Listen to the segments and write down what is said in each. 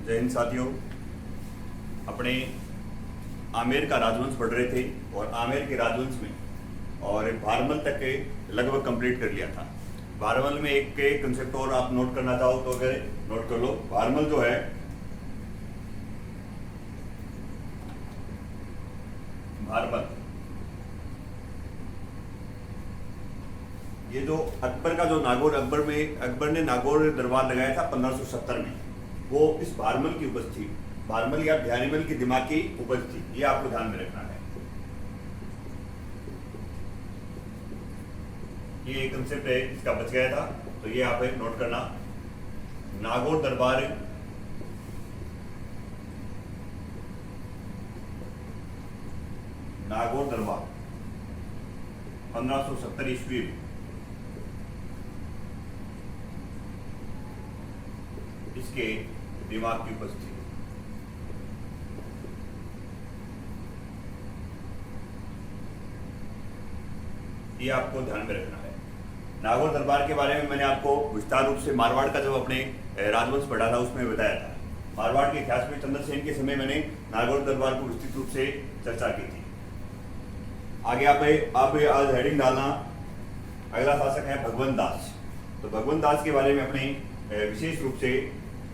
जय हिंद साथियों। अपने आमेर का राजवंश पढ़ रहे थे और आमेर के राजवंश में और भारमल तक के लगभग कंप्लीट कर लिया था। भारमल में एक के कंसेप्ट और आप नोट करना चाहो तो अगर नोट कर लो। भारमल जो है भारमल ये जो अकबर का जो नागौर अकबर ने नागौर दरबार लगाया था 1570 में, वो इस भारमल की उपज थी। भारमल या बिहारीमल की दिमाग की उपज थी। ये आपको ध्यान में रखना है। ये एक कंसेप्ट है, इसका बच गया था तो ये आप नोट करना। नागौर दरबार नागौर दरबार 1570 ईस्वी में इसके दिमाग की उपज थी। ये आपको ध्यान में रखना है। नागौर दरबार के बारे में मैंने आपको विस्तार रूप से मारवाड़ का जब अपने राजवंश पढ़ा था उसमें बताया था। मारवाड़ के इतिहास में चंद्रसेन के समय मैंने नागौर दरबार को विस्तृत रूप से चर्चा की थी। आगे आप आज हेडिंग डालना। अगला शासक है भगवंत दास। तो भगवंत दास के बारे में अपने विशेष रूप से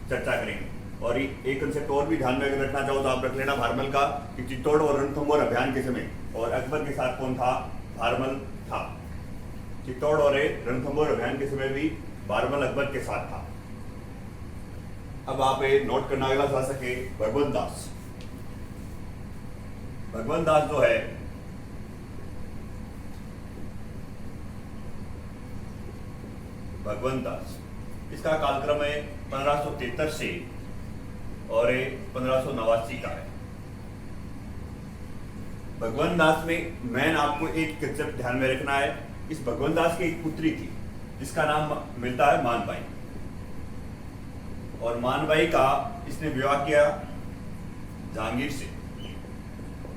चर्चा करेंगे। और एक कंसेप्ट और भी ध्यान में अगर रखना चाहो तो आप रख लेना भारमल का कि चित्तौड़ और रणथंभौर अभियान के समय और अकबर के साथ कौन था? भारमल था। चित्तौड़ और रणथंभौर अभियान के समय भी भारमल अकबर के साथ था। अब आप नोट करना। अगला शासक है भगवंत दास। भगवंत दास जो है भगवंत दास, इसका कालक्रम है 1573 से और 1589 का है। भगवंत दास में मैन आपको एक कंसेप्ट ध्यान में रखना है। इस भगवंत दास की एक पुत्री थी जिसका नाम मिलता है मानबाई। और मानबाई का इसने विवाह किया जहांगीर से।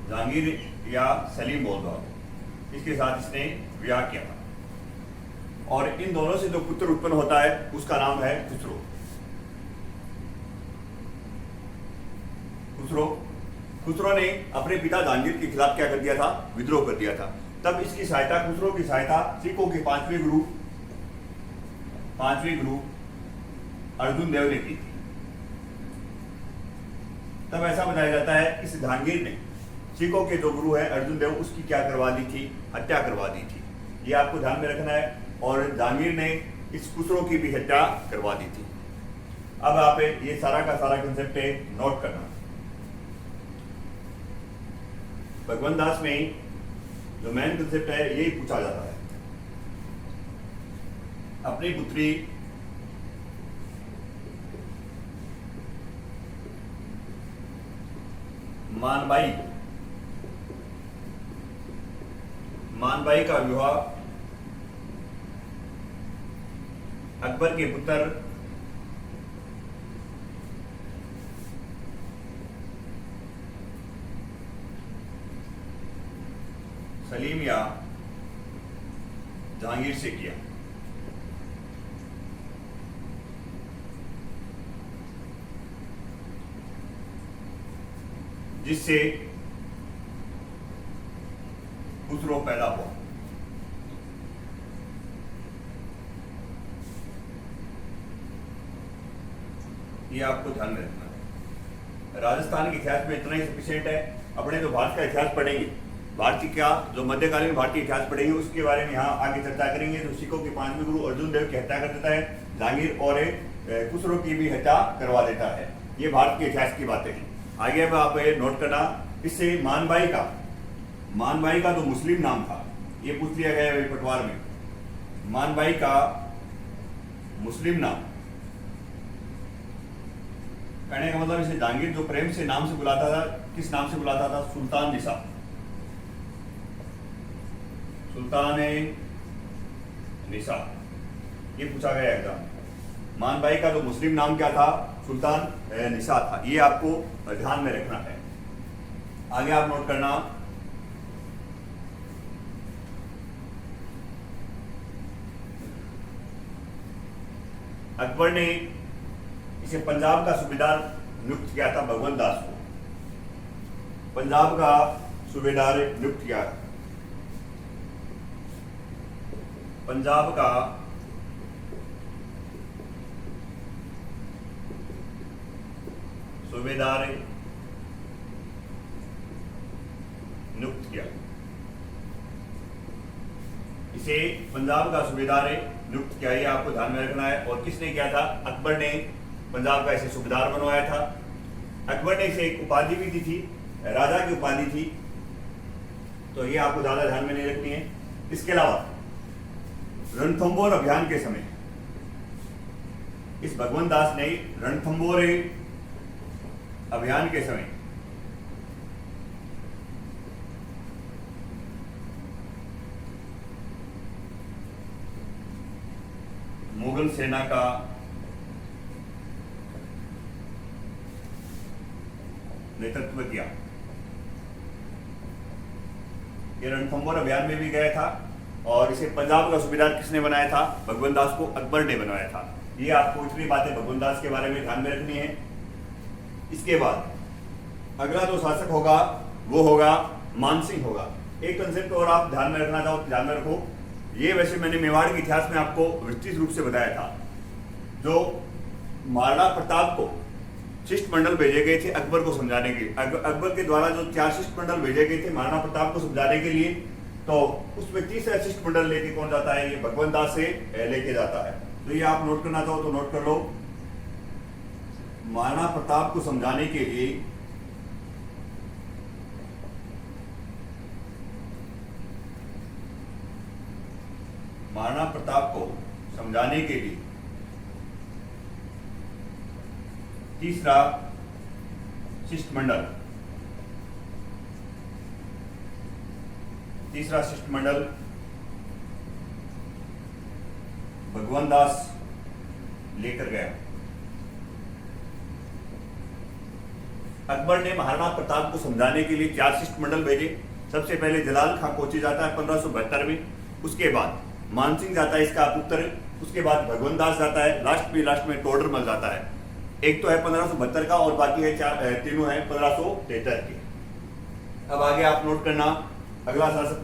जहांगीर या सलीम बोल रहा हूं, इसके साथ इसने विवाह किया था। और इन दोनों से जो पुत्र उत्पन्न होता है उसका नाम है खुसरो। खुसरो ने अपने पिता जहांगीर के खिलाफ क्या कर दिया था? विद्रोह कर दिया था। तब इसकी सहायता, खुसरो की सहायता सिखों के पांचवें गुरु अर्जुन देव ने की थी। तब ऐसा बताया जाता है कि इस जहांगीर ने सिखों के जो गुरु है अर्जुन देव, उसकी क्या करवा दी थी? हत्या करवा दी थी। ये आपको ध्यान में रखना है। और जहांगीर ने इस खुसरो की भी हत्या करवा दी थी। अब आप ये सारा का सारा कंसेप्ट नोट करना। भगवंत दास में जो मेन कंसेप्ट है यही पूछा जाता है। अपनी पुत्री मानबाई का विवाह अकबर के पुत्र सलीम या जहांगीर से किया। जिससे खुसरो पैदा हुआ। ये आपको ध्यान में रखना है। राजस्थान के इतिहास में इतना ही सफिशिएंट है। अपने जो भारत का इतिहास पढ़ेंगे, भारतीय का जो मध्यकालीन भारतीय इतिहास पढ़ेंगे उसके बारे में यहाँ आगे चर्चा करेंगे। जो सिखों के पांचवें गुरु अर्जुन देव की हत्या कर देता है, जहांगीर और खुसरो की भी हत्या करवा देता है। ये भारत के इतिहास की बातें हैं। आगे अब आप नोट करना। इससे मानबाई का जो मुस्लिम नाम था, ये पूछ लिया गया है पटवार में। मानबाई का मुस्लिम नाम कहने का मतलब, इसे जहांगीर जो प्रेम से नाम से बुलाता था, किस नाम से बुलाता था? सुल्तान निसा। सुल्तान निसा, ये पूछा गया एग्जाम। मानबाई का जो मुस्लिम नाम क्या था? सुल्तान निसा था। ये आपको ध्यान में रखना है। आगे आप नोट करना। अकबर ने इसे पंजाब का सूबेदार नियुक्त किया था भगवंत दास को, पंजाब का सूबेदार नियुक्त किया, पंजाब का सूबेदार नियुक्त किया। इसे पंजाब का सूबेदार नियुक्त किया, ये आपको ध्यान में रखना है। और किसने किया था? अकबर ने पंजाब का इसे सूबेदार बनवाया था। अकबर ने इसे एक उपाधि भी दी थी, राजा की उपाधि थी, तो ये आपको ज्यादा ध्यान में नहीं रखनी है। इसके अलावा रणथंबोर अभियान के समय इस भगवंत दास ने रणथंबोर अभियान के समय मुगल सेना का नेतृत्व किया। ये रणथंबोर अभियान में भी गया था और इसे पंजाब का सूबेदार किसने बनाया था? भगवंत दास को अकबर ने बनाया था। ये आपको इतनी बातें भगवंत दास के बारे में ध्यान में रखनी है। इसके बाद अगला जो शासक होगा वो होगा मानसिंह होगा। एक कंसेप्ट और आप ध्यान में रखना चाहो तो ध्यान में रखो। ये वैसे मैंने मेवाड़ के इतिहास में आपको विस्तृत रूप से बताया था। जो महाराणा प्रताप को शिष्टमंडल भेजे गए थे अकबर को समझाने के लिए, अकबर के द्वारा जो 4 शिष्टमंडल भेजे गए थे महाराणा प्रताप को समझाने के लिए, तो उसमें तीसरा शिष्टमंडल लेके कौन जाता है? ये भगवंत दास से लेके जाता है। तो ये आप नोट करना चाहो तो नोट कर लो। महाराणा प्रताप को समझाने के लिए महाराणा प्रताप को समझाने के लिए तीसरा शिष्टमंडल भगवंत दास लेकर गया। अकबर ने महाराणा प्रताप को समझाने के लिए 4 शिष्टमंडल भेजे। सबसे पहले जलाल खां कोची जाता है 1572 में, उसके बाद मानसिंह जाता है इसका पुत्र, उसके बाद भगवंत दास जाता है, लास्ट में टोडरमल जाता है। एक तो है 1572 का और बाकी है तीनों है 1573 के। अब आगे आप नोट करना, अगला शासक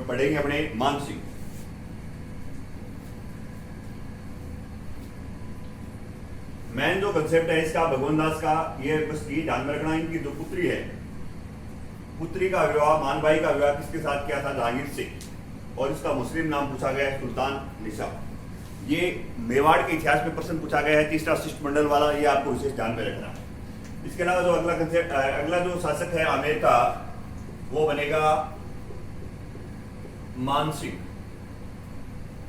पढ़ेंगे अपने मानसिंह। मेन जो कंसेप्ट है इसका भगवंत दास का, ये बस ये ध्यान में रखना, इनकी जो पुत्री है, पुत्री का विवाह, मान भाई का विवाह किसके साथ किया था? जहांगीर से, और इसका मुस्लिम नाम पूछा गया है सुल्तान निशा। ये मेवाड़ के इतिहास में प्रश्न पूछा गया है, तीसरा शिष्टमंडल वाला, ये आपको विशेष ध्यान में रखना है। इसके अलावा जो अगला कंसेप्ट, अगला जो शासक है आमेर का, वो बनेगा मानसिंह।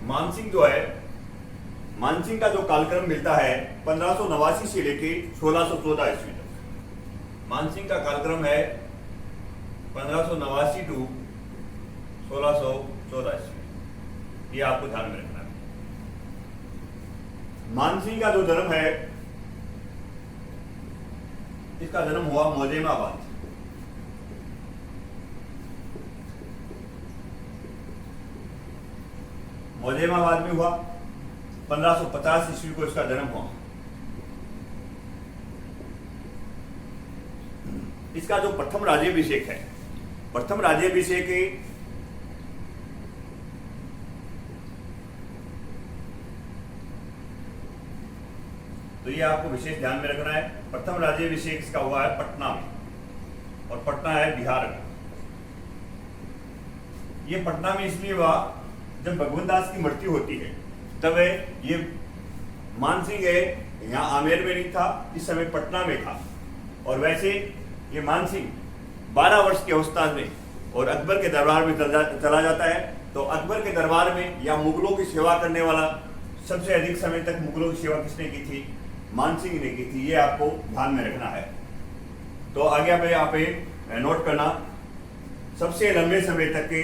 मानसिंह जो है, मानसिंह का जो कालक्रम मिलता है 1589 से लेके 1614 ईस्वी तक। मानसिंह का कालक्रम है 1589 टू 1614 ईस्वी, ये आपको ध्यान में रखना है। मानसिंह का जो जन्म है, इसका जन्म हुआ मोजेमाबाद। मोजेमाबाद में हुआ, 1550 ईस्वी को इसका जन्म हुआ। इसका जो प्रथम राज्याभिषेक है, प्रथम राज्याभिषेक तो ये आपको विशेष ध्यान में रखना है। प्रथम राज्याभिषेक इसका हुआ है पटना में, और पटना है बिहार में। ये पटना में इसलिए हुआ जब भगवंत दास की मृत्यु होती है, तब ये मानसिंह है यहाँ आमेर में नहीं था, इस समय पटना में था। और वैसे ये मानसिंह 12 वर्ष की अवस्था में और अकबर के दरबार में चला जाता है। तो अकबर के दरबार में या मुगलों की सेवा करने वाला, सबसे अधिक समय तक मुगलों की सेवा किसने की थी? मानसिंह ने की थी। ये आपको ध्यान में रखना है। तो आगे पे यहाँ पे नोट करना, सबसे लंबे समय तक की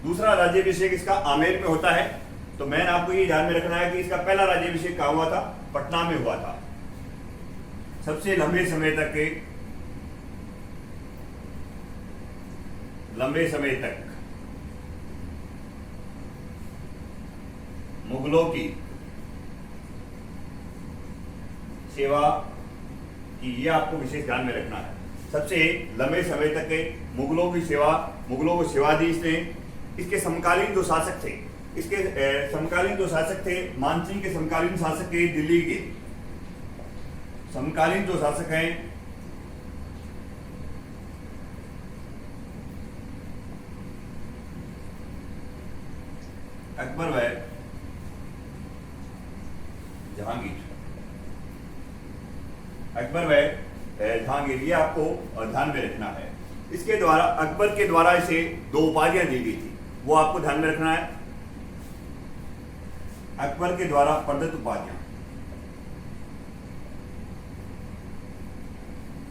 दूसरा राज्याभिषेक इसका आमेर में होता है। तो मैंने आपको ये ध्यान में रखना है कि इसका पहला राज्याभिषेक कहाँ हुआ था? पटना में हुआ था। सबसे लंबे समय तक मुगलों की सेवा की, ये आपको विशेष ध्यान में रखना है। सबसे लंबे समय तक मुगलों को सेवा दी इसने। इसके समकालीन जो शासक थे, मानसिंह के समकालीन शासक थे दिल्ली के समकालीन जो शासक हैं अकबर व जहांगीर, ये आपको ध्यान में रखना है। इसके द्वारा अकबर के द्वारा इसे 2 उपाधियां दी गई थी, वो आपको ध्यान में रखना है। अकबर के द्वारा प्रदत्त उपाधियां,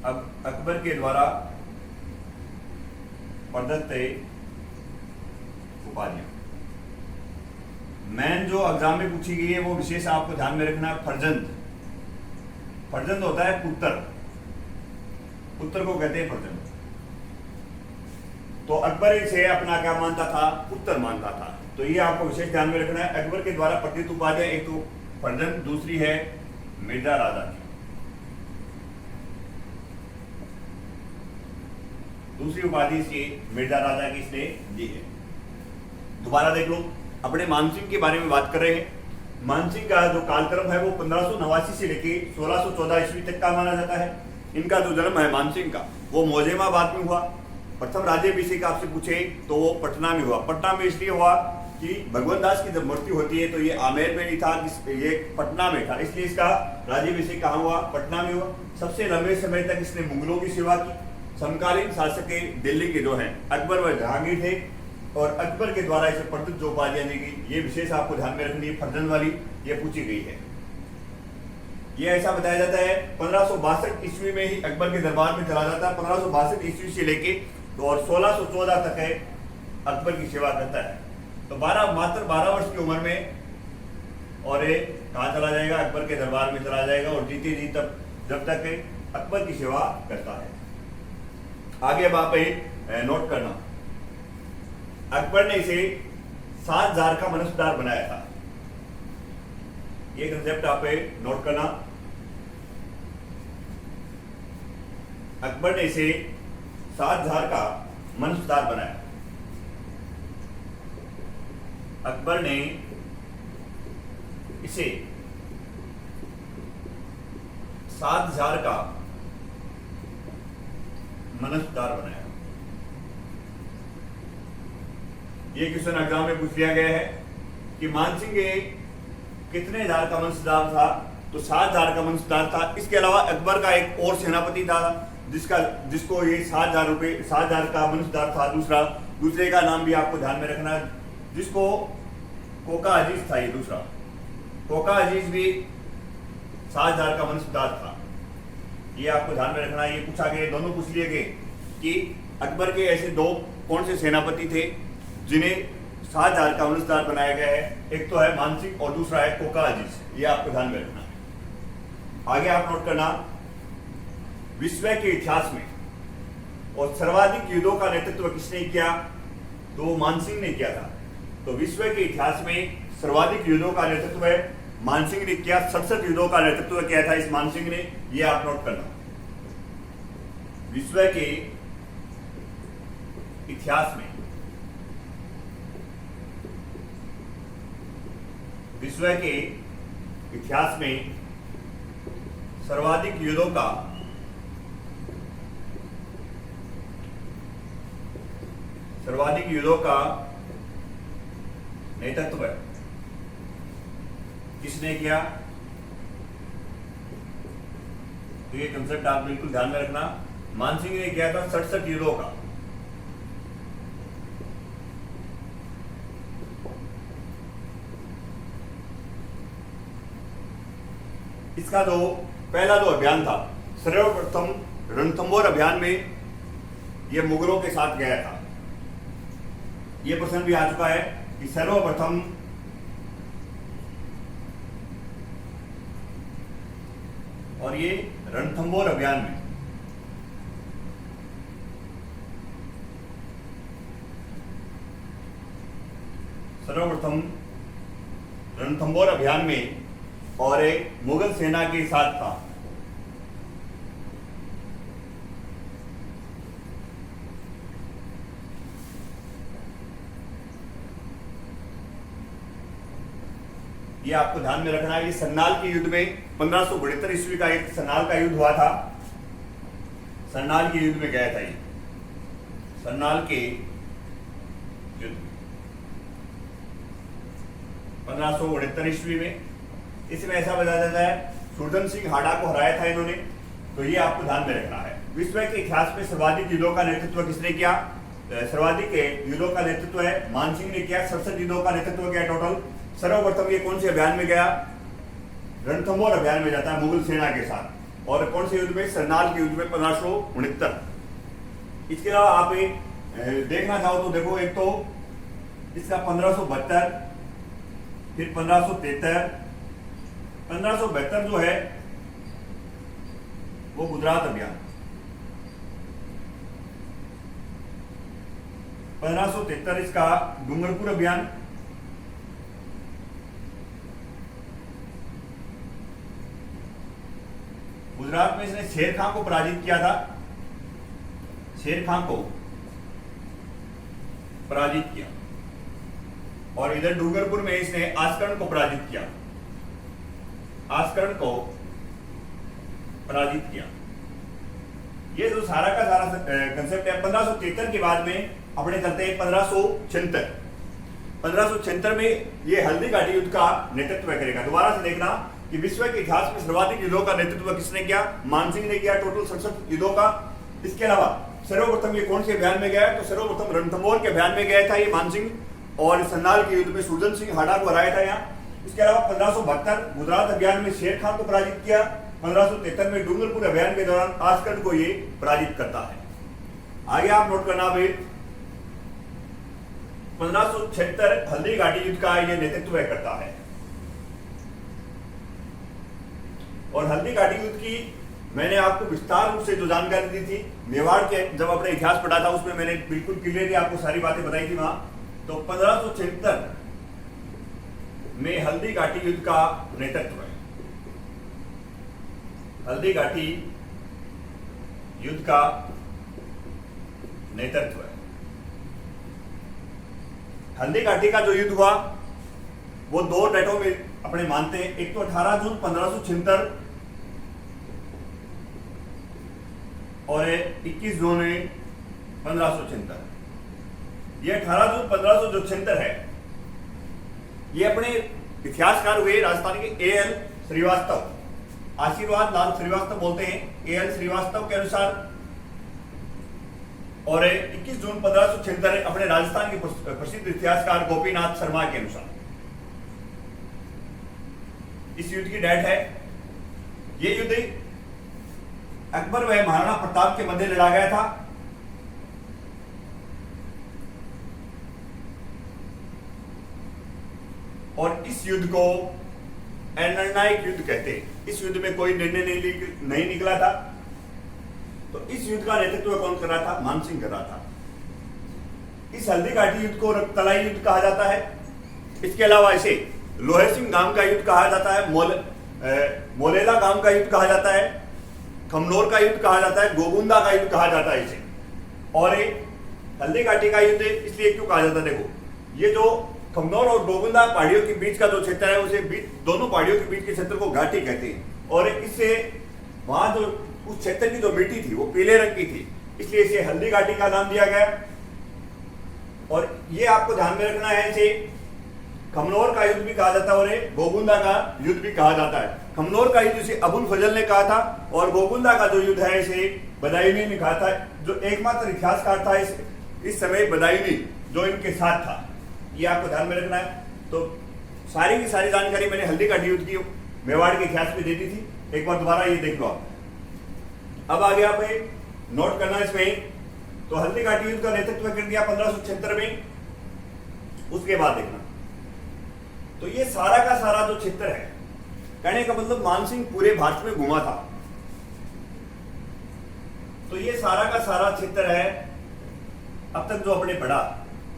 अब अकबर के द्वारा प्रदत्त उपाधियां मैन जो एग्जाम में पूछी गई है वो विशेष आपको ध्यान में रखना है। फर्जंद होता है पुत्र को कहते हैं फर्जंद। तो अकबर इसे अपना क्या मानता था? पुत्र मानता था। तो ये आपको विशेष ध्यान में रखना है। अकबर के द्वारा प्रदत्त उपाधियां, एक तो फर्जंद, दूसरी है मिर्जा राजा की। दूसरी उपाधि इसकी मिर्जा राजा की इसने दी है। दोबारा देख लो, अपने मानसिंह के बारे में बात कर रहे हैं। मानसिंह का जो कालक्रम है वो 1589 से लेके 1614 ईस्वी तक का माना जाता है। इनका जो जन्म है मानसिंह का वो मोजेमाबाद में हुआ। प्रथम राज्याभिषेक आपसे पूछे तो वो पटना में हुआ। पटना में इसलिए हुआ कि भगवत दास की जब मृत्यु होती है तो ये आमेर में नहीं था, ये पटना में था, इसलिए इसका राज्याभिषेक कहाँ हुआ? पटना में हुआ। सबसे लंबे समय तक इसने मुगलों की सेवा की। समकालीन शासक दिल्ली के जो हैं अकबर व जहांगीर थे, और अकबर के द्वारा इसे प्रदत्त जो उपाधियां दी गई, ये विशेष आपको ध्यान में रखनी है। फर्जंद वाली ये पूछी गई है। ये ऐसा बताया जाता है 1562 ईस्वी में ही अकबर के दरबार में चला जाता है। 1562 ईस्वी से लेके और 1614 तक है अकबर की सेवा करता है। तो मात्र 12 वर्ष की उम्र में और ये कहाँ चला जाएगा? अकबर के दरबार में चला जाएगा, और जीते जी तब जब तक अकबर की सेवा करता है। आगे अब आप नोट करना, अकबर ने इसे 7000 का मनसबदार बनाया था। ये कंसेप्ट आप नोट करना। अकबर ने इसे 7000 का मनसबदार बनाया। अकबर ने इसे 7000 का मनसबदार बनाया। ये क्वेश्चन एग्जाम में पूछ लिया गया है कि मानसिंह कितने हजार का मनसबदार था? तो 7000 का मनसबदार था। इसके अलावा अकबर का एक और सेनापति था जिसको ये 7000 का मनसबदार था। दूसरे का नाम भी आपको ध्यान में रखना है, जिसको कोका अजीज था। ये दूसरा कोका अजीज भी 7000 का मनसबदार था। ये आपको ध्यान में रखना है। ये पूछा गया, दोनों पूछ लिए गए कि अकबर के ऐसे 2 कौन से सेनापति थे जिन्हें 7000 का मनसबदार बनाया गया है? एक तो है मानसिंह और दूसरा है कोका अजीज। ये आपको ध्यान में रखना है। आगे आप नोट करना, विश्व के इतिहास में और सर्वाधिक युद्धों का नेतृत्व किसने किया? तो मानसिंह ने किया था। तो विश्व के इतिहास में सर्वाधिक युद्धों का नेतृत्व मानसिंह ने किया। 67 युद्धों का नेतृत्व किया था इस मानसिंह ने। ये आप नोट करना। विश्व के इतिहास में सर्वाधिक युद्धों का नेतृत्व किसने किया? तो ये कंसेप्ट आप बिल्कुल ध्यान में रखना। मानसिंह ने किया था 67 युद्धों का। इसका जो पहला जो अभियान था, सर्वप्रथम रणथंबोर अभियान में यह मुगलों के साथ गया था। यह प्रश्न भी आ चुका है कि सर्वप्रथम और ये रणथंबोर अभियान में सर्वप्रथम रणथंबोर अभियान में और एक मुगल सेना के साथ था। ये आपको ध्यान में रखना है। ये सन्नाल के युद्ध में 1572 ईस्वी का एक सन्नाल का युद्ध हुआ था। सन्नाल के युद्ध में गया था ये, सन्नाल के युद्ध 1569 ईस्वी में। इसमें ऐसा बताया जाता है सूरजन सिंह हाड़ा को हराया था इन्होंने। तो ये आपको ध्यान में रखना है। विश्व के इतिहास में सर्वाधिक युद्धों का नेतृत्व किसने किया? सर्वाधिक युद्धों का नेतृत्व है मानसिंह ने किया। 67 युद्धों का नेतृत्व किया टोटल। सर्वप्रथम ये कौन से अभियान में गया? रणथंभौर अभियान में जाता है मुगल सेना के साथ। और कौन से युद्ध में? सन्नाल के युद्ध में 1569। इसके अलावा आप देखना चाहो तो देखो, एक तो इसका 1572, फिर 1573। 1572 जो है वो गुजरात अभियान, 1573 इसका डूंगरपुर अभियान, गुजरात में इसने शेर खां को पराजित किया था। शेर खां को पराजित किया। और इधर डूंगरपुर में इसने आस्करण को पराजित किया। आस्करण को पराजित किया। ये जो सारा का सारा कंसेप्ट है। 1573 के बाद में अपने चलते हैं 1576। 1576 में ये हल्दी घाटी युद्ध का नेतृत्व करेगा। दोबारा से देखना कि विश्व के इतिहास में सर्वाधिक युद्धों का नेतृत्व किसने किया? मानसिंह ने किया, टोटल 67 युद्धों का। इसके अलावा सर्वप्रथम ये कौन से अभियान में गया? तो सर्वप्रथम रणथंभौर के अभियान में गया था ये मानसिंह, और सन्नाल के युद्ध में सूरजन सिंह हाड़ा को हराया था यहाँ। इसके अलावा 1572 गुजरात अभियान में शेर खां को पराजित किया। 1573 में डूंगरपुर अभियान के दौरान आस्करण को ये पराजित करता है। आगे आप नोट करना भाई, 1576 हल्दी घाटी युद्ध का ये नेतृत्व करता है। और हल्दी घाटी युद्ध की मैंने आपको विस्तार रूप से जो जानकारी दी थी मेवाड़ के, जब अपने इतिहास पढ़ा था उसमें मैंने बिल्कुल क्लियरली आपको सारी बातें बताई थी वहां। तो 1576 में हल्दी घाटी युद्ध का नेतृत्व है। हल्दी घाटी युद्ध का नेतृत्व है। हल्दी घाटी का जो युद्ध हुआ वो दो डेटों में अपने मानते हैं। एक तो 18 जून 1576 और 21 जून 1576। ये 18 जून 1576 है। ये अपने इतिहासकार हुए राजस्थान के A.L. श्रीवास्तव, आशीर्वाद लाल श्रीवास्तव बोलते हैं, A.L. श्रीवास्तव के अनुसार। और 21 जून 1576 अपने राजस्थान के प्रसिद्ध इतिहासकार गोपीनाथ शर्मा के अनुसार इस युद्ध की डेट है। ये युद्ध अकबर व महाराणा प्रताप के मध्य लड़ा गया था। और इस युद्ध को निर्णायक युद्ध कहते हैं। इस युद्ध में कोई निर्णय नहीं निकला था। तो इस युद्ध का नेतृत्व कौन कर रहा था? मानसिंह कर रहा था। इस हल्दी घाटी युद्ध को तलाई युद्ध कहा जाता है। इसके अलावा इसे लोहे सिंह गांव का युद्ध कहा जाता है, मोलेला गांव का युद्ध कहा जाता है, खमनोर का युद्ध कहा जाता है, गोगुंदा का युद्ध कहा जाता है इसे। और हल्दी घाटी का युद्ध इसलिए क्यों कहा जाता है? देखो, ये जो खमनोर और गोगुंदा पहाड़ियों के बीच का जो क्षेत्र है उसे दोनों पहाड़ियों के बीच के क्षेत्र को घाटी कहते हैं। और इससे वहां जो उस क्षेत्र की जो मिट्टी थी वो पीले रंग की थी, इसलिए इसे हल्दी घाटी का नाम दिया गया। और ये आपको ध्यान में रखना है, इसे खमनोर का युद्ध भी कहा जाता है और गोगुंदा का युद्ध भी कहा जाता है। खमनोर का युद्ध इसे अबुल फजल ने कहा था और गोगुंदा का जो युद्ध है इसे बदायूनी ने कहा था। जो एकमात्र इतिहासकार था इस समय बदायूनी, जो इनके साथ था। ये आपको ध्यान में रखना है। तो सारी की सारी जानकारी मैंने हल्दी घाटी युद्ध की मेवाड़ के इतिहास में दे दी थी। एक बार दोबारा ये देख लो आप। अब आगे आप नोट करना इसमें। तो हल्दी घाटी युद्ध का नेतृत्व कर दिया 1576 में। उसके बाद देखना, तो ये सारा का सारा जो क्षेत्र है, कहने का मतलब मानसिंह पूरे भारत में घुमा था। तो ये सारा का सारा क्षेत्र है अब तक जो अपने पढ़ा,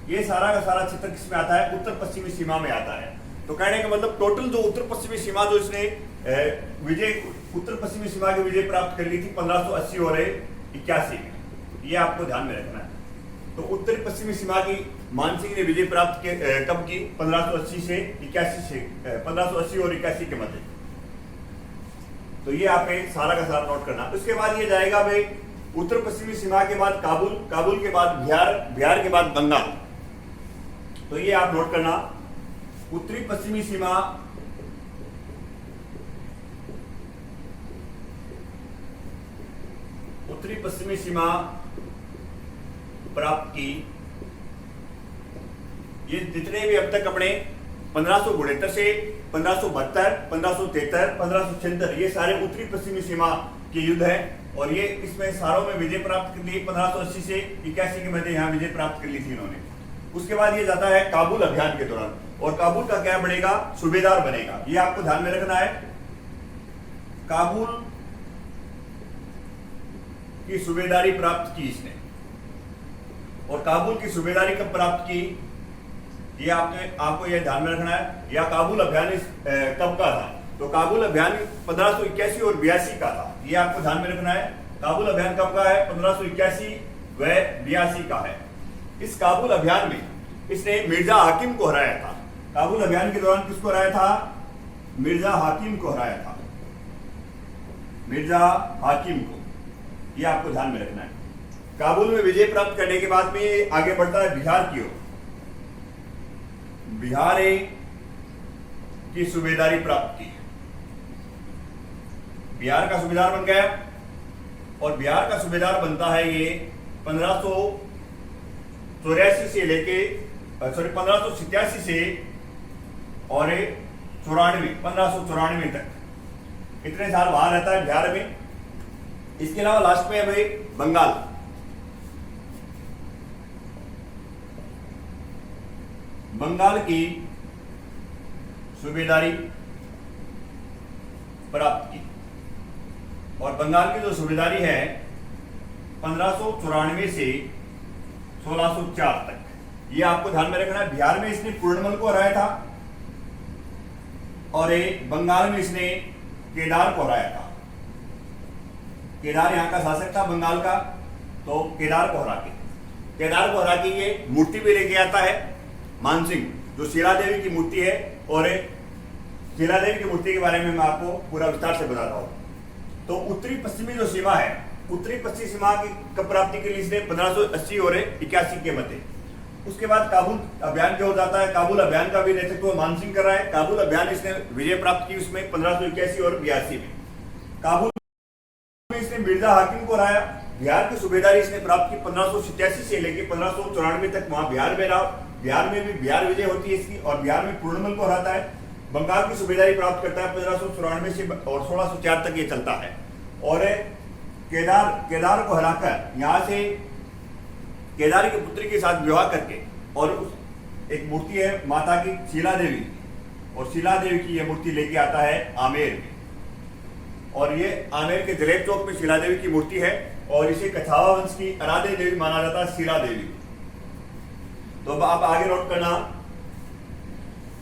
ये सारा का सारा क्षेत्र किसमें आता है? उत्तर पश्चिमी सीमा में आता है। तो कहने का मतलब टोटल जो उत्तर पश्चिमी सीमा जो इसने उत्तर पश्चिमी सीमा की विजय प्राप्त कर ली थी 1580 और 81 में। ये आपको ध्यान में रखना है। तो उत्तरी पश्चिमी सीमा की मानसिंह ने विजय प्राप्त कब की? 1580 से 1580 और 81 के मध्य। तो ये आप सारा का सारा नोट करना। उसके बाद ये जाएगा भाई उत्तर पश्चिमी सीमा के बाद काबुल, काबुल के बाद बिहार, बिहार के बाद बंगाल। तो ये आप नोट करना। उत्तरी पश्चिमी सीमा उत्तरी पश्चिमी सीमा प्राप्त की। ये जितने भी अब तक अपने 1572 से 1572, 1573, 1576 ये सारे उत्तरी पश्चिमी सीमा के युद्ध है और ये इसमें सारों में विजय प्राप्त कर ली। 1580 से 81 के मध्य यहाँ विजय प्राप्त कर ली थी इन्होंने। उसके बाद ये जाता है काबुल अभियान के दौरान और काबुल का क्या बनेगा? सूबेदार बनेगा। ये आपको ध्यान में रखना है। काबुल की सूबेदारी प्राप्त की इसने और काबुल की सूबेदारी कब प्राप्त की? ये आपको ये ध्यान में रखना है। या काबुल अभियान कब का था? तो काबुल अभियान 1581 और 82 का था। ये आपको ध्यान में रखना है। काबुल अभियान कब का है? 1581 व 82 का है। इस काबुल अभियान में इसने मिर्जा हाकिम को हराया था। काबुल अभियान के दौरान किसको हराया था? मिर्जा हाकिम को हराया था, मिर्जा हाकिम को। ये आपको ध्यान में रखना है। काबुल में विजय प्राप्त करने के बाद में आगे बढ़ता है बिहार की ओर। बिहार की सूबेदारी प्राप्त की। बिहार का सूबेदार बन गया और बिहार का सूबेदार बनता है ये 1584 से लेके 1587 से और 1594 तक इतने साल वहां रहता है बिहार में। इसके अलावा लास्ट में है भाई बंगाल। बंगाल की सूबेदारी प्राप्त की और बंगाल की जो सूबेदारी है 1594 से 1604 तक। ये आपको ध्यान में रखना है। बिहार में इसने पूर्णमल को हराया था और बंगाल में इसने केदार को हराया था। केदार यहाँ का शासक था बंगाल का, तो केदार को हरा के ये मूर्ति भी लेके आता है मानसिंह, जो शीला देवी की मूर्ति है। और शीला देवी की मूर्ति के बारे में मैं आपको पूरा विस्तार से बताता हूँ। तो उत्तरी पश्चिमी जो सीमा है, उत्तरी पश्चिमी सीमा की कब प्राप्ति के लिए इसने 1580 और 81 के मध्य। उसके बाद काबुल अभियान की ओर जाता है। काबुल अभियान का भी नेतृत्व मानसिंह कर रहा है। काबुल अभियान इसने विजय प्राप्त की उसमें 1581 और 82 में। काबुल में इसने मिर्जा हाकिम को हराया। बिहार की सूबेदारी इसने प्राप्त की 1587 से लेकर 1594 तक वहां बिहार में रहा। बिहार में भी बिहार विजय होती है इसकी और बिहार में पूर्णमल को हराता है। बंगाल की सूबेदारी प्राप्त करता है 1594 से और 1604 तक ये चलता है। और केदार को हराकर यहाँ से केदार की पुत्री के साथ विवाह करके और एक मूर्ति है माता की शीला देवी, और शीला देवी की यह मूर्ति लेके आता है आमेर में। और ये आमेर के जलेब चौक में शीला देवी की मूर्ति है और इसे कछावा वंश की आराध्य देवी माना जाता है, शीला देवी। तो अब आप आगे नोट करना।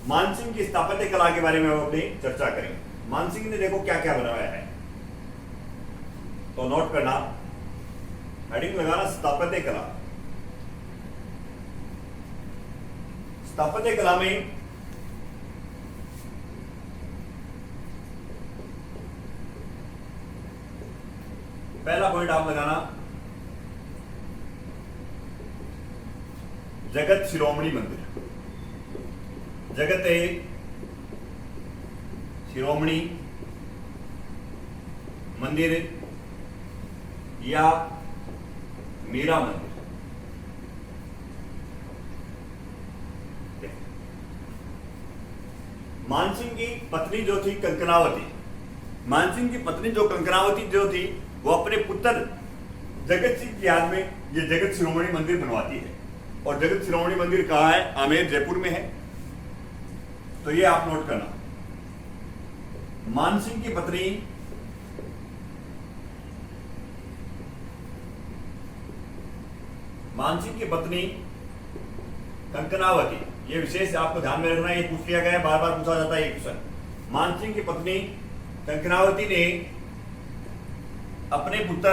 मानसिंह की स्थापत्य कला के बारे में हम अपनी चर्चा करेंगे। मानसिंह ने देखो क्या क्या बनाया है, तो नोट करना। हेडिंग लगाना स्थापत्य कला। स्थापत्य कला में पहला पॉइंट आप लगाना, जगत शिरोमणि मंदिर। जगत शिरोमणि मंदिर या मीरा मंदिर। मानसिंह की पत्नी जो थी कंकनावती, मानसिंह की पत्नी जो कंकनावती जो थी वो अपने पुत्र जगत सिंह की याद में ये जगत शिरोमणि मंदिर बनवाती है। और जगत शिरोमणि मंदिर कहाँ है? आमेर जयपुर में है। तो ये आप नोट करना। मानसिंह की पत्नी कंकनावती, ये विशेष आपको ध्यान में रखना। ये पूछ लिया गया है, बार बार पूछा जाता है ये क्वेश्चन। मानसिंह की पत्नी कंकनावती ने अपने पुत्र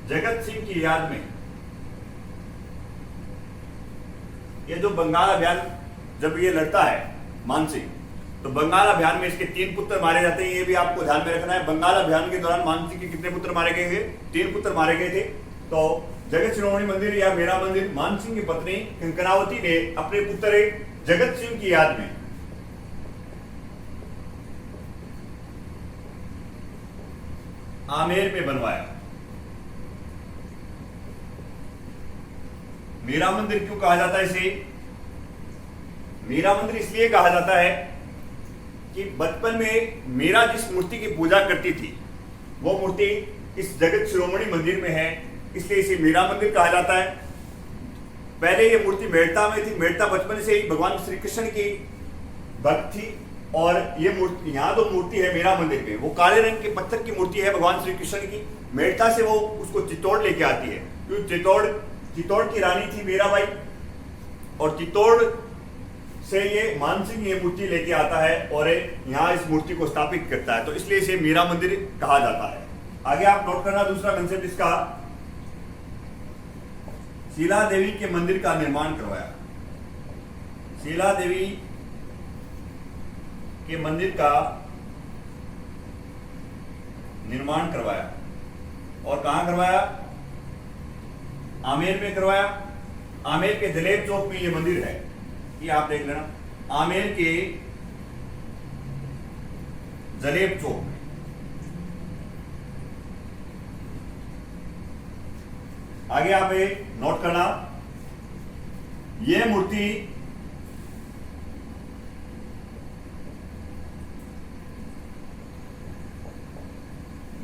जगत सिंह की याद में ये जो बंगाल अभियान जब ये लड़ता है मान सिंह, तो बंगाल अभियान में इसके 3 पुत्र मारे जाते हैं। ये भी आपको ध्यान में रखना है। बंगाल अभियान के दौरान मान सिंह के कितने पुत्र मारे गए थे? 3 पुत्र मारे गए थे। तो जगत शिरोमणि मंदिर या मेरा मंदिर मान सिंह की पत्नी कंकनावती ने अपने पुत्र जगत सिंह की याद में आमेर में बनवाया। मीरा मंदिर क्यों कहा जाता है इसे? मीरा मंदिर इसलिए कहा जाता है कि बचपन में मीरा जिस मूर्ति की पूजा करती थी वो मूर्ति इस जगत शिरोमणि मंदिर में है, इसलिए इसे मीरा मंदिर कहा जाता है। पहले ये मूर्ति मेड़ता में थी। मेड़ता बचपन से ही भगवान श्री कृष्ण की भक्त थी और ये मूर्ति यहाँ जो मूर्ति है मीरा मंदिर में वो काले रंग के पत्थर की मूर्ति है भगवान श्री कृष्ण की। मेड़ता से वो उसको चित्तौड़ लेके आती है क्योंकि चित्तौड़ की रानी थी मीराबाई और चित्तौड़ से ये मानसिंह ये मूर्ति लेके आता है और यहाँ इस मूर्ति को स्थापित करता है, तो इसलिए इसे मीरा मंदिर कहा जाता है। आगे आप नोट करना दूसरा कंसेप्ट इसका, शीला देवी के मंदिर का निर्माण करवाया। शीला देवी के मंदिर का निर्माण करवाया और कहां करवाया? आमेर में करवाया। आमेर के जलेब चौक में ये मंदिर है, ये आप देख लेना। आमेर के जलेब चौक में आगे आप नोट करना, यह मूर्ति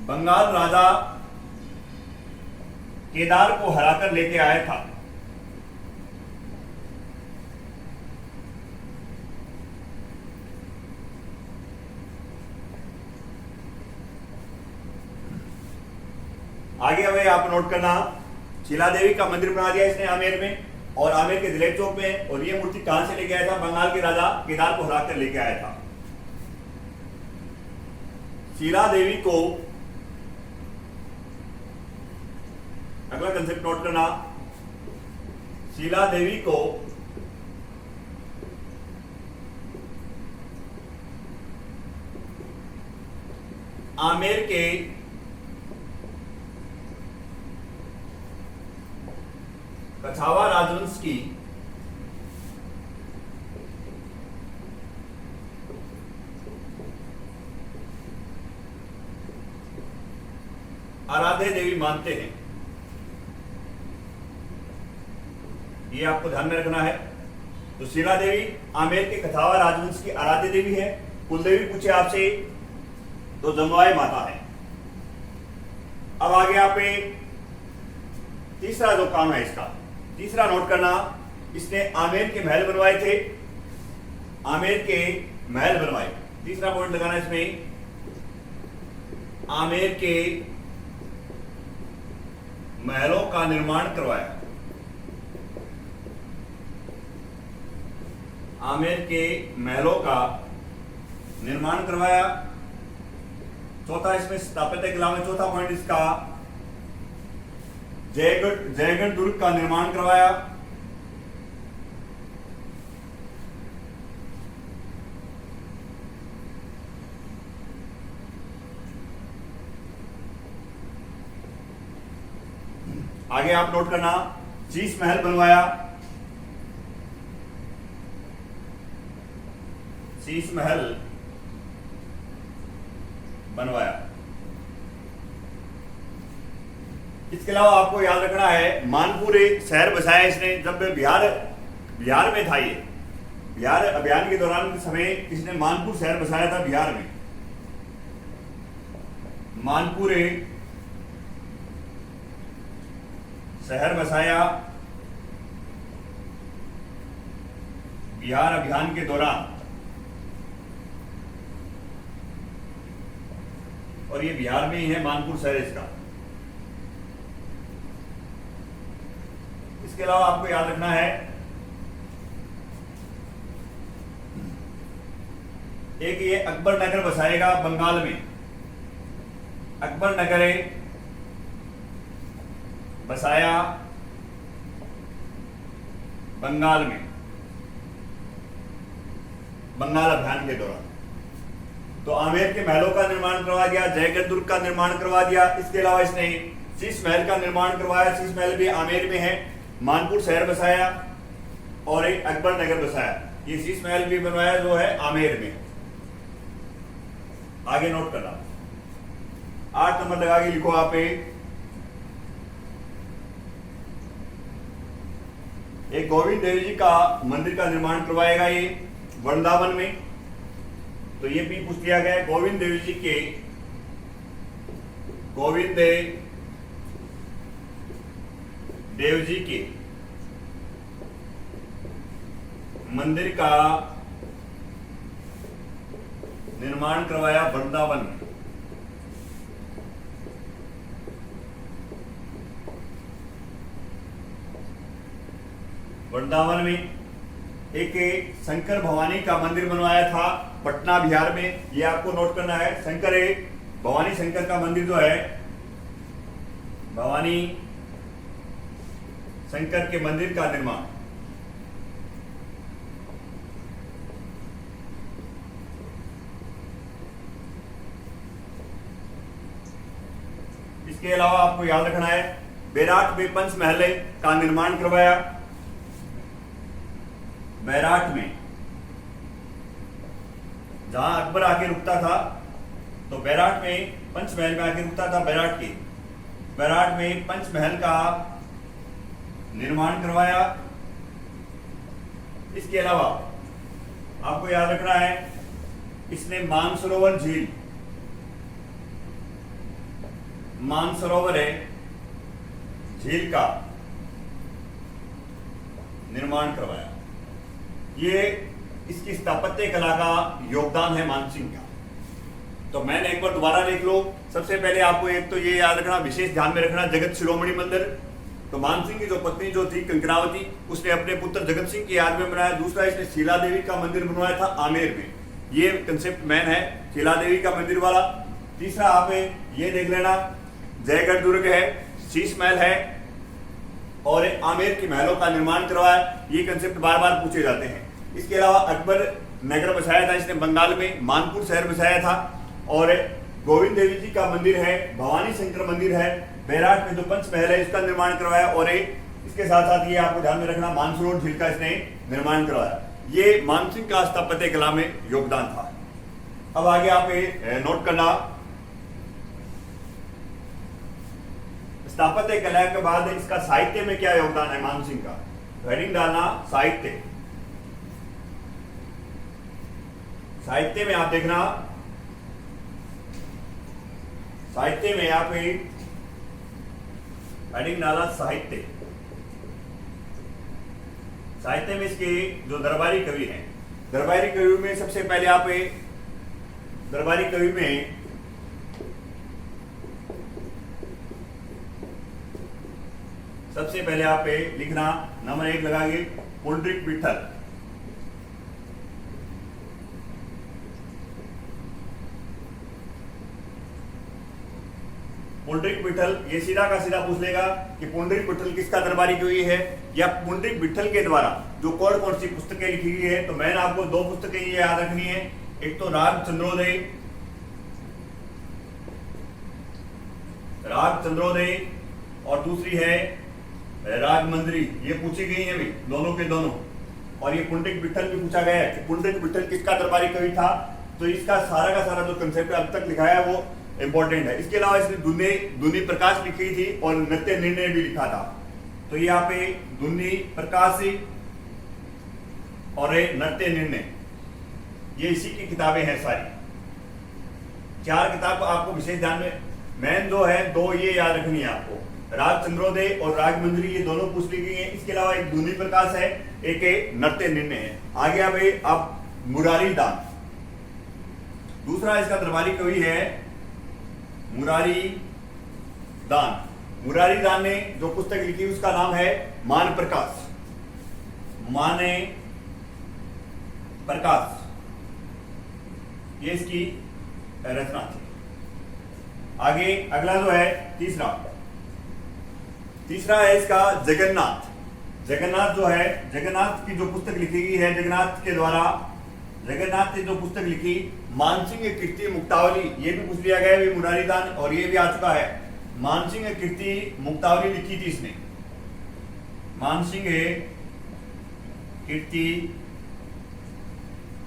बंगाल राजा केदार को हराकर लेके आया था। आगे हमें आप नोट करना, शीला देवी का मंदिर बना दिया इसने आमेर में और आमेर के जलेब चौक में, और ये मूर्ति कहां से लेके आया था? बंगाल के राजा केदार को हराकर लेके आया था। शीला देवी को, अगला कंसेप्ट नोट करना, शीला देवी को आमेर के कछावा राजवंश की आराध्य देवी मानते हैं। ये आपको ध्यान में रखना है। तो शीला देवी आमेर के कछावा राजवंश की आराध्य देवी है। कुलदेवी पूछे आपसे तो जमवाई माता है। अब आगे आप तीसरा जो काम है इसका, तीसरा नोट करना, इसने आमेर के महल बनवाए थे। आमेर के महल बनवाए, तीसरा पॉइंट लगाना इसमें, आमेर के महलों का निर्माण करवाया। आमेर के महलों का निर्माण करवाया। चौथा इसमें स्थापत्य कला में चौथा पॉइंट इसका, जयगढ़ दुर्ग का निर्माण करवाया। आगे आप नोट करना, शीश महल बनवाया। शीश महल बनवाया। इसके अलावा आपको याद रखना है, मानपुर एक शहर बसाया इसने जब बिहार में था। ये बिहार अभियान के दौरान समय इसने मानपुर शहर बसाया था बिहार में। मानपुर एक शहर बसाया बिहार अभियान के दौरान, और ये बिहार में ही है मानपुर शहर इसका। इसके अलावा आपको याद रखना है, एक ये अकबर नगर बसाएगा बंगाल में। अकबर नगर बसाया बंगाल में, बंगाल अभियान के दौरान। तो आमेर के महलों का निर्माण करवा दिया, जयगढ़ दुर्ग का निर्माण करवा दिया। इसके अलावा इसने शीश महल का निर्माण करवाया, शीश महल भी आमेर में है। मानपुर शहर बसाया और एक अकबर नगर बसाया। ये शीश महल भी बनवाया जो है आमेर में। आगे नोट करना, 8 नंबर लगा के लिखो आप। एक गोविंद देव जी का मंदिर का निर्माण करवाएगा ये वृंदावन में। तो ये भी पूछ लिया गया है, गोविंद देव जी के, गोविंद देव जी के मंदिर का निर्माण करवाया वृंदावन में। वृंदावन में एक शंकर भवानी का मंदिर बनवाया था पटना बिहार में। ये आपको नोट करना है। शंकर भवानी शंकर का मंदिर जो है, भवानी शंकर के मंदिर का निर्माण इसके अलावा आपको याद रखना है, बैराट में पंच महल का निर्माण करवाया। बैराट में जहां अकबर आके रुकता था, तो बैराट में पंचमहल में आके रुकता था। बैराट में पंचमहल का निर्माण करवाया। इसके अलावा आपको याद रखना है, इसने मानसरोवर झील, मानसरोवर है झील का निर्माण करवाया। ये इसकी स्थापत्य कला का योगदान है मानसिंह का। तो मैंने एक बार दोबारा देख लो। सबसे पहले आपको एक तो ये याद रखना, विशेष ध्यान में रखना, जगत शिरोमणि मंदिर। तो मानसिंह की जो पत्नी जो थी कंकरावती, उसने अपने पुत्र जगत सिंह की याद में बनाया। दूसरा, इसने शीला देवी का मंदिर बनवाया था आमेर में। ये कंसेप्ट मैन है, शीला देवी का मंदिर वाला। तीसरा आप ये देख लेना, जयगढ़ दुर्ग है, शीश महल है और आमेर के महलों का निर्माण करवाया। ये कंसेप्ट बार बार पूछे जाते हैं। इसके अलावा अकबर नगर बसाया था इसने बंगाल में, मानपुर शहर बसाया था। और गोविंद देवी जी का मंदिर है, भवानी शंकर मंदिर है। बैराट में जो पंच महल है इसका निर्माण करवाया। और इसके साथ साथ ये आपको ध्यान में रखना, मानसरोवर झील का इसने निर्माण करवाया। ये मानसिंह का स्थापत्य कला में योगदान था। अब आगे आप नोट करना, स्थापत्य कला के बाद इसका साहित्य में क्या योगदान है मानसिंह का। हेडिंग डालना साहित्य। साहित्य में आप देखना, साहित्य में आप हेडिंग डाला साहित्य। साहित्य में इसके जो दरबारी कवि हैं, दरबारी कवि में सबसे पहले आप दरबारी कवि में सबसे पहले आप लिखना नंबर 1 लगाइए, पुंडरीक विठल। पुंडरीक विठल, ये सीधा का सीधा पूछ लेगा कि पुंडरीक विठल किसका दरबारी कवि है, या पुंडरीक विठल के द्वारा जो कौन कौन सी पुस्तकें लिखी गई है। तो मैंने आपको 2 पुस्तकें ये याद रखनी है, एक तो राग चंद्रोदय और दूसरी है राजमंजरी। ये पूछी गई है भी, दोनों के दोनों। और ये पुंडरीक विठल भी पूछा गया है कि पुंडरीक विठल किसका दरबारी कवि था। तो इसका सारा का सारा जो कंसेप्ट अब तक लिखा है वो इंपॉर्टेंट है। इसके अलावा इसने दुनी प्रकाश लिखी थी और नृत्य निर्णय भी लिखा था। तो ये यहाँ पे दुनी प्रकाश और नृत्य निर्णय, ये इसी की किताबें हैं सारी। 4 किताब आपको विशेष ध्यान में, मैन जो है 2 ये याद रखनी है आपको, राग चंद्रोदय और रागमंजरी, ये दोनों पूछ ली गई है। इसके अलावा एक दुनी प्रकाश है, एक नृत्य निर्णय है। आगे अब मुरारी दान, दूसरा इसका दरबारी कवि है मुरारी दान। मुरारी दान ने जो पुस्तक लिखी उसका नाम है मान प्रकाश, माने प्रकाश, ये इसकी रचना थी। आगे अगला जो है तीसरा तीसरा है इसका जगन्नाथ। जगन्नाथ जो है, जगन्नाथ की जो पुस्तक लिखी गई है, जगन्नाथ के द्वारा, जगन्नाथ ने जो पुस्तक लिखी मानसिंह कीर्ति मुक्तावली, ये भी पूछ लिया गया है, मुरारी दान, और ये भी आ चुका है। मानसिंह कीर्ति मुक्तावली लिखी थी इसने, मानसिंह कीर्ति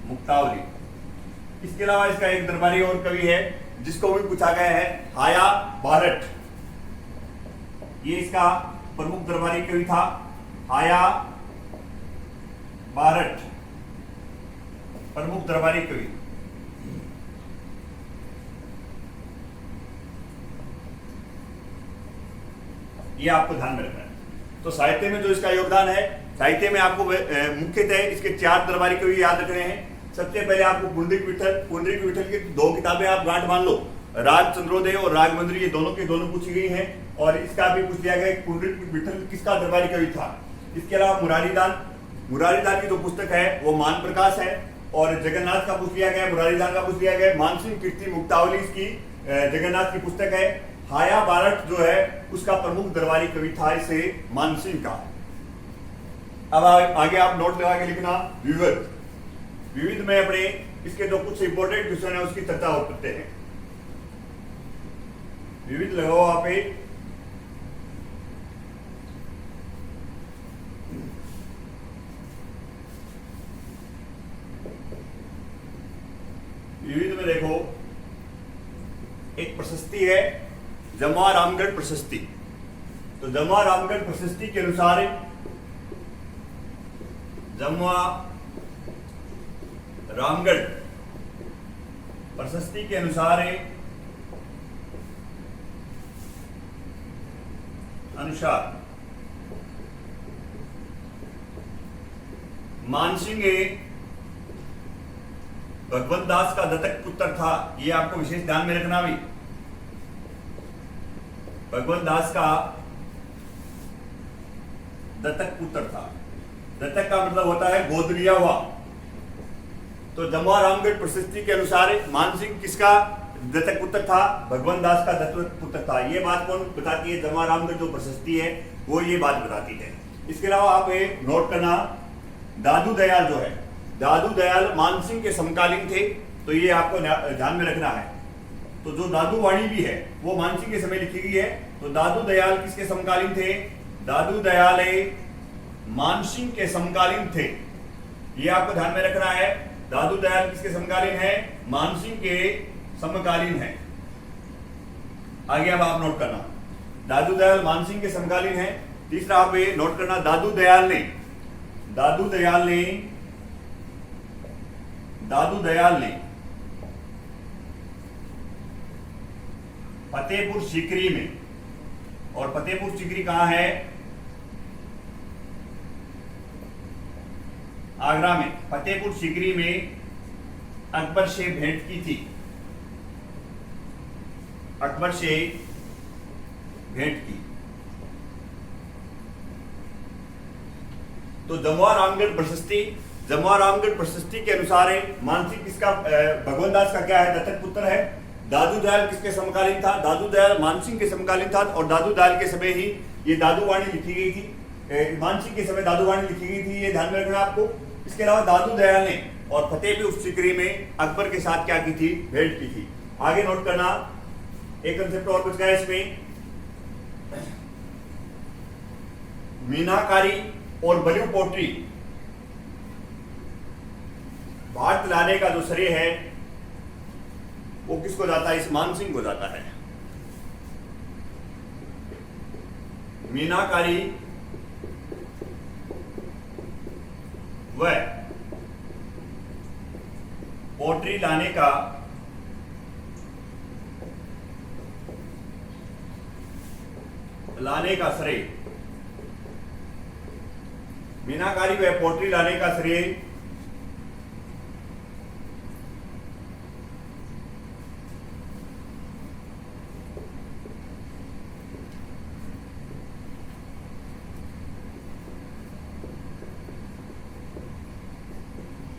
मुक्तावली। इसके अलावा इसका एक दरबारी और कवि है जिसको भी पूछा गया है, हाया बारट। ये इसका प्रमुख दरबारी कवि था, हाया बारट, प्रमुख दरबारी कवि। ये आपको ध्यान में रखना है। तो साहित्य में जो इसका योगदान है, साहित्य में आपको मुख्यतः इसके 4 दरबारी कवि याद रखने हैं। सबसे पहले आपको पुंडरीक विठल की 2 किताबें आप गांठ मान लो, राग चंद्रोदय और राग मंदिर, ये दोनों के दोनों पूछी गई हैं। और इसका भी पूछ लिया गया पुंडरीक विठल किसका दरबारी कवि था। इसके अलावा मुरारीदान की जो पुस्तक है वो मान प्रकाश है, और जगन्नाथ का पूछ लिया गया, मुरारीदान का पूछ लिया गया। मानसिंह कीर्ति मुक्तावली इसकी जगन्नाथ की पुस्तक है। हाया बारट जो है उसका प्रमुख दरबारी कवि था इसे मानसिंह का। अब आगे आप नोट लगा के लिखना, विविध में अपने इसके जो कुछ इंपोर्टेंट क्वेश्चन है उसकी चर्चा हो करते हैं। विविध लगाओ आप विविध में देखो, एक प्रशस्ति है जमुआ रामगढ़ प्रशस्ति। तो जमुआ रामगढ़ प्रशस्ति के अनुसार, जमुआ रामगढ़ प्रशस्ति के अनुसार मानसिंह भगवंत दास का दत्तक पुत्र था। ये आपको विशेष ध्यान में रखना भी, भगवंत दास का दत्तक पुत्र था। दत्तक का मतलब होता है गोद लिया हुआ। तो जमुआ रामगढ़ प्रशस्ति के अनुसार मानसिंह किसका दत्तक पुत्र था? भगवंत दास का दत्तक पुत्र था। ये बात कौन बताती है? जमुआ रामगढ़ जो प्रशस्ति है वो ये बात बताती है। इसके अलावा आप नोट करना, दादू दयाल जो है, दादू दयाल मानसिंह के समकालीन थे, तो ये आपको ध्यान में रखना है। तो जो दादू वाणी भी है वो मानसिंह के समय लिखी गई है। तो दादू दयाल किसके समकालीन थे? दादू दयाल मानसिंह के समकालीन थे। ये आपको ध्यान में रखना है। दादू दयाल किसके समकालीन है? मानसिंह के समकालीन है। आगे अब आप नोट करना, दादू दयाल मानसिंह के समकालीन है। तीसरा आप ये नोट करना, दादू दयाल ने फतेहपुर सीकरी में, और फतेहपुर सीकरी कहां है? आगरा में। फतेहपुर सीकरी में अकबर से भेंट की थी, अकबर से भेंट की। तो जमुआ रामगढ़ प्रशस्ति के अनुसार मानसिंह किसका, भगवंत दास का क्या है? दत्तक पुत्र है। दादू दयाल किसके समकालीन था? दादू दयाल मानसिंह के समकालीन था, और दादू दयाल के समय ही ये दादू वाणी लिखी गई थी। मानसिंह के समय दादू वाणी लिखी गई थी, ये ध्यान में रखना आपको। इसके अलावा दादू दयाल ने और फतेहपुर सीकरी में अकबर के साथ क्या की थी? भेंट की थी। आगे नोट करना, एक कंसेप्ट और बच गया इसमें, मीनाकारी और बलू पोट्री भारत लाने का जो श्रेय है वो किसको जाता है? इस मानसिंह को जाता है। मीनाकारी व पोट्री लाने का श्रेय, मीनाकारी व पोट्री लाने का श्रेय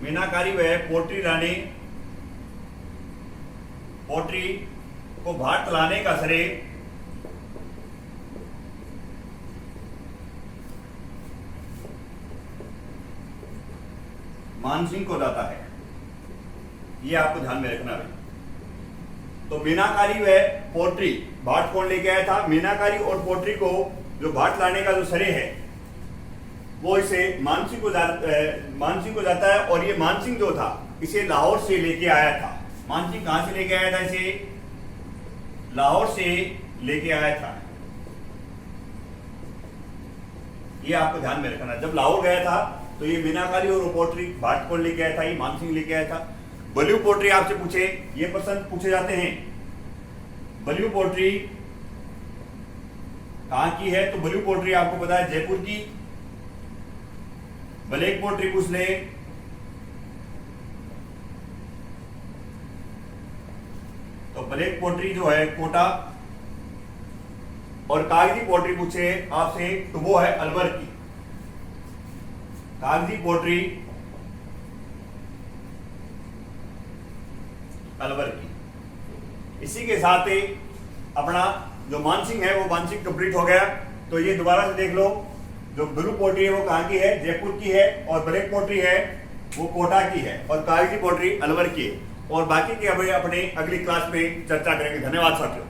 मीनाकारी व पोट्री को भारत लाने का श्रेय मानसिंह को जाता है, ये आपको ध्यान में रखना है। तो मीनाकारी व पोट्री भाट कौन लेके आया था? मीनाकारी और पोट्री को जो भाट लाने का जो श्रेय है वो इसे मानसिंह को जाता है। और ये मानसिंह जो था इसे लाहौर से लेके आया था। मानसिंह कहां से लेके आया था? इसे लाहौर से लेके आया था। ये आपको ध्यान में रखना। जब लाहौर गया था तो ये मीनाकारी और पोट्री भाट कौन लेके आया था? ये मानसिंह लेके आया था। बलियू पोट्री आपसे पूछे, ये प्रश्न पूछे जाते हैं। बलियू पोट्री कहां की है? तो बलियू पोट्री आपको पता है जयपुर की। ब्लैक पोट्री पूछ ले, तो ब्लैक पोट्री जो है कोटा। और कागजी पोट्री पूछे आपसे तो वो है अलवर की। कागजी पोट्री अलवर की। इसी के साथ ही अपना जो मानसिंह है वो मानसिंह कंप्लीट हो गया। तो ये दोबारा से देख लो, जो ब्लू पोट्री है वो कहाँ की है? जयपुर की है। और ब्लैक पोट्री है वो कोटा की है। और कागजी पोट्री अलवर की है। और बाकी के अभी अपने अगली क्लास में चर्चा करेंगे। धन्यवाद साथियों।